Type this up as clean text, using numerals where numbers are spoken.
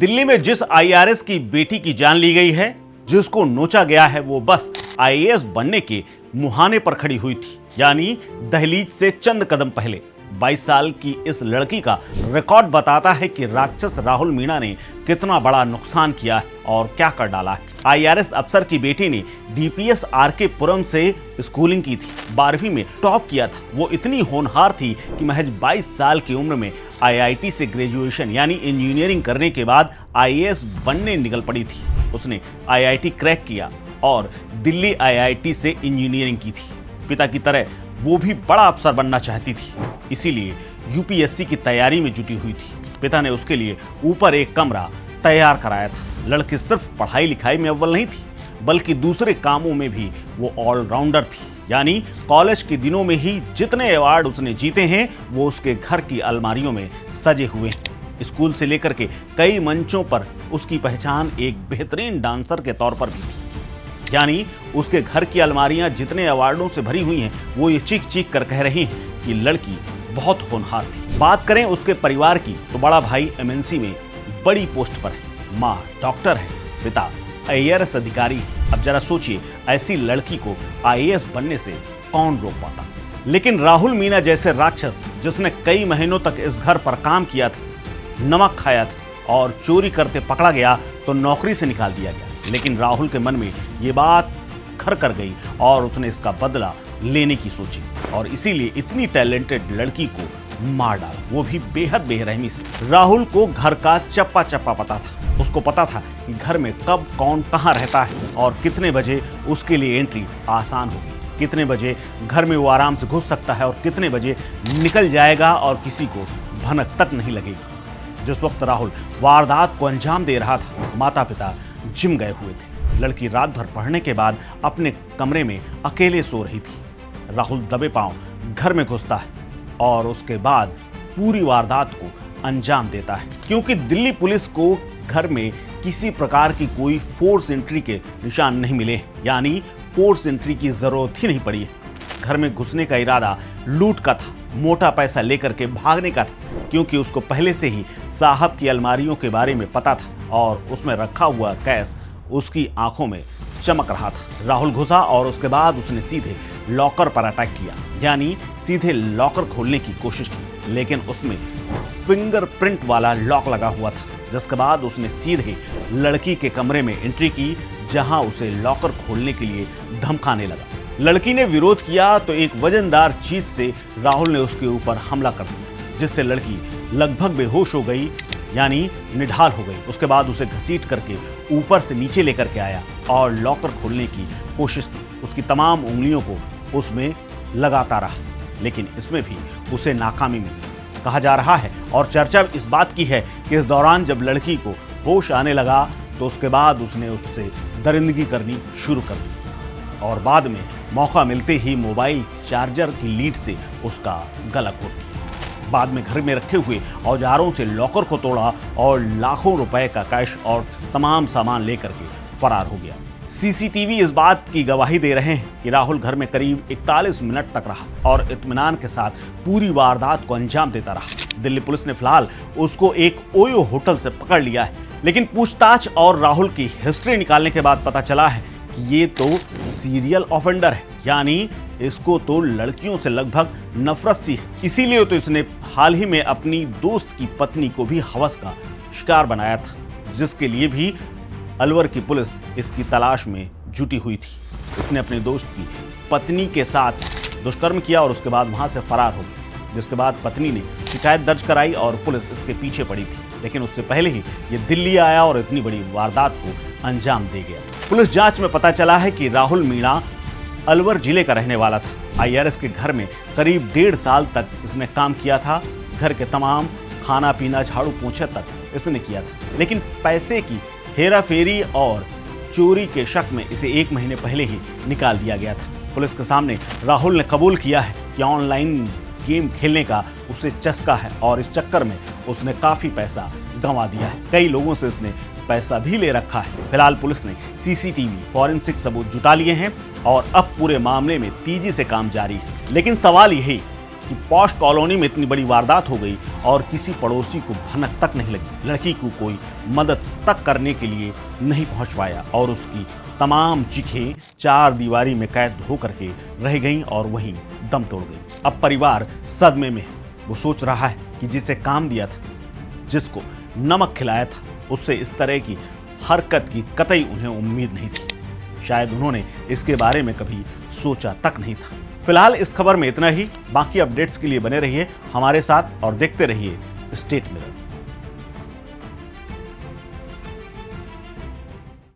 दिल्ली में जिस आईआरएस की बेटी की जान ली गई है, जिसको नोचा गया है, वो बस आईएएस बनने के मुहाने पर खड़ी हुई थी। यानी दहलीज से चंद कदम पहले 22 साल की इस लड़की का रिकॉर्ड बताता है कि राक्षस राहुल मीणा ने कितना बड़ा नुकसान किया है और क्या कर डाला है। आईआरएस अफसर की बेटी ने डीपीएस आरके पुरम से स्कूलिंग की थी, 12वीं में टॉप किया था। वो इतनी होनहार थी कि महज 22 साल की उम्र में आईआईटी से ग्रेजुएशन यानी इंजीनियरिंग करने के बाद आईएएस बनने निकल पड़ी थी। उसने आईआईटी क्रैक किया और दिल्ली आईआईटी से इंजीनियरिंग की थी। पिता की तरह वो भी बड़ा अफसर बनना चाहती थी, इसीलिए यूपीएससी की तैयारी में जुटी हुई थी। पिता ने उसके लिए ऊपर एक कमरा तैयार कराया था। लड़की सिर्फ पढ़ाई लिखाई में अव्वल नहीं थी, बल्कि दूसरे कामों में भी वो ऑलराउंडर थी। यानी कॉलेज के दिनों में ही जितने अवार्ड उसने जीते हैं, वो उसके घर की अलमारियों में सजे हुए हैं। स्कूल से लेकर के कई मंचों पर उसकी पहचान एक बेहतरीन डांसर के तौर पर भी थी। यानी उसके घर की अलमारियां जितने अवार्डों से भरी हुई हैं, वो ये चीख चीख कर कह रही हैं कि लड़की बहुत होनहार थी। बात करें उसके परिवार की, तो बड़ा भाई एमएनसी में बड़ी पोस्ट पर है, माँ डॉक्टर है, पिता आईएएस अधिकारी है। अब जरा सोचिए, ऐसी लड़की को आईएएस बनने से कौन रोक पाता। लेकिन राहुल मीणा जैसे राक्षस, जिसने कई महीनों तक इस घर पर काम किया था, नमक खाया था और चोरी करते पकड़ा गया तो नौकरी से निकाल दिया गया। लेकिन राहुल के मन में ये बात घर कर गई और उसने इसका बदला लेने की सोची और इसीलिए इतनी टैलेंटेड लड़की को मार डाला, वो भी बेहद बेरहमी से। राहुल को घर का चप्पा चप्पा पता था। उसको पता था कि घर में कब कौन कहाँ रहता है और कितने बजे उसके लिए एंट्री आसान होगी, कितने बजे घर में वो आराम से घुस सकता है और कितने बजे निकल जाएगा और किसी को भनक तक नहीं लगेगी। जिस वक्त राहुल वारदात को अंजाम दे रहा था, माता पिता जिम गए हुए थे। लड़की रात भर पढ़ने के बाद अपने कमरे में अकेले सो रही थी। राहुल दबे पांव घर में घुसता है और उसके बाद पूरी वारदात को अंजाम देता है। क्योंकि दिल्ली पुलिस को घर में किसी प्रकार की कोई फोर्स एंट्री के निशान नहीं मिले, यानी फोर्स एंट्री की जरूरत ही नहीं पड़ी है। घर में घुसने का इरादा लूट का था, मोटा पैसा लेकर के भागने का था, क्योंकि उसको पहले से ही साहब की अलमारियों के बारे में पता था और उसमें रखा हुआ कैश उसकी आंखों में चमक रहा था। राहुल घुसा और उसके बाद उसने सीधे लॉकर पर अटैक किया, यानी सीधे लॉकर खोलने की कोशिश की, लेकिन उसमें फिंगरप्रिंट वाला लॉक लगा हुआ था। जिसके बाद उसने सीधे लड़की के कमरे में एंट्री की, जहां उसे लॉकर खोलने के लिए धमकाने लगा। लड़की ने विरोध किया तो एक वजनदार चीज से राहुल ने उसके ऊपर हमला कर दिया, जिससे लड़की लगभग बेहोश हो गई, यानी निढाल हो गई। उसके बाद उसे घसीट करके ऊपर से नीचे लेकर के आया और लॉकर खोलने की कोशिश की। उसकी तमाम उंगलियों को उसमें लगाता रहा, लेकिन इसमें भी उसे नाकामी मिली। कहा जा रहा है और चर्चा इस बात की है कि इस दौरान जब लड़की को होश आने लगा तो उसके बाद उसने उससे दरिंदगी करनी शुरू कर दी और बाद में मौका मिलते ही मोबाइल चार्जर की लीड से उसका गला घोट दिया। बाद में घर में रखे हुए औजारों से लॉकर को तोड़ा और लाखों रुपए का कैश और तमाम सामान लेकर के फरार हो गया। सीसीटीवी इस बात की गवाही दे रहे हैं कि राहुल घर में करीब 41 मिनट तक रहा और इत्मीनान के साथ पूरी वारदात को अंजाम देता रहा। दिल्ली पुलिस ने फिलहाल उसको एक ओयो होटल से पकड़ लिया है, लेकिन पूछताछ और राहुल की हिस्ट्री निकालने के बाद पता चला है कि ये तो सीरियल ऑफेंडर है, यानी इसको तो लड़कियों से लगभग नफरत सी है। इसीलिए तो इसने हाल ही में अपनी दोस्त की पत्नी को भी हवस का शिकार बनाया था, जिसके लिए भी अलवर की पुलिस इसकी तलाश में जुटी हुई थी। इसने अपने दोस्त की पत्नी के साथ दुष्कर्म किया और उसके बाद वहां से फरार हो गया, जिसके बाद पत्नी ने शिकायत दर्ज कराई और पुलिस इसके पीछे पड़ी थी। लेकिन उससे पहले ही ये दिल्ली आया और इतनी बड़ी वारदात को अंजाम दे गया। पुलिस जांच में पता चला है कि राहुल मीणा अलवर जिले का रहने वाला था। आईआरएस के घर में करीब 1.5 साल तक इसने काम किया था। घर के तमाम खाना पीना झाड़ू पोंछा तक इसने किया था, लेकिन पैसे की हेरा फेरी और चोरी के शक में इसे 1 महीने पहले ही निकाल दिया गया था। पुलिस के सामने राहुल ने कबूल किया है कि ऑनलाइन गेम खेलने का उसे चस्का है और इस चक्कर में उसने काफी पैसा गंवा दिया है। कई लोगों से इसने पैसा भी ले रखा है। फिलहाल पुलिस ने सीसीटीवी फॉरेंसिक सबूत जुटा लिए हैं और अब पूरे मामले में तेजी से काम जारी है। लेकिन सवाल यही कि पॉश कॉलोनी में इतनी बड़ी वारदात हो गई और किसी पड़ोसी को भनक तक नहीं लगी। लड़की को कोई मदद तक करने के लिए नहीं पहुंच पाया और उसकी तमाम चीखें चार दीवारी में कैद होकर के रह गईं और वहीं दम तोड़ गई। अब परिवार सदमे में है। वो सोच रहा है कि जिसे काम दिया था, जिसको नमक खिलाया था, उससे इस तरह की हरकत की कतई उन्हें उम्मीद नहीं थी। शायद उन्होंने इसके बारे में कभी सोचा तक नहीं था। फिलहाल इस खबर में इतना ही। बाकी अपडेट्स के लिए बने रहिए हमारे साथ और देखते रहिए स्टेट मिरर।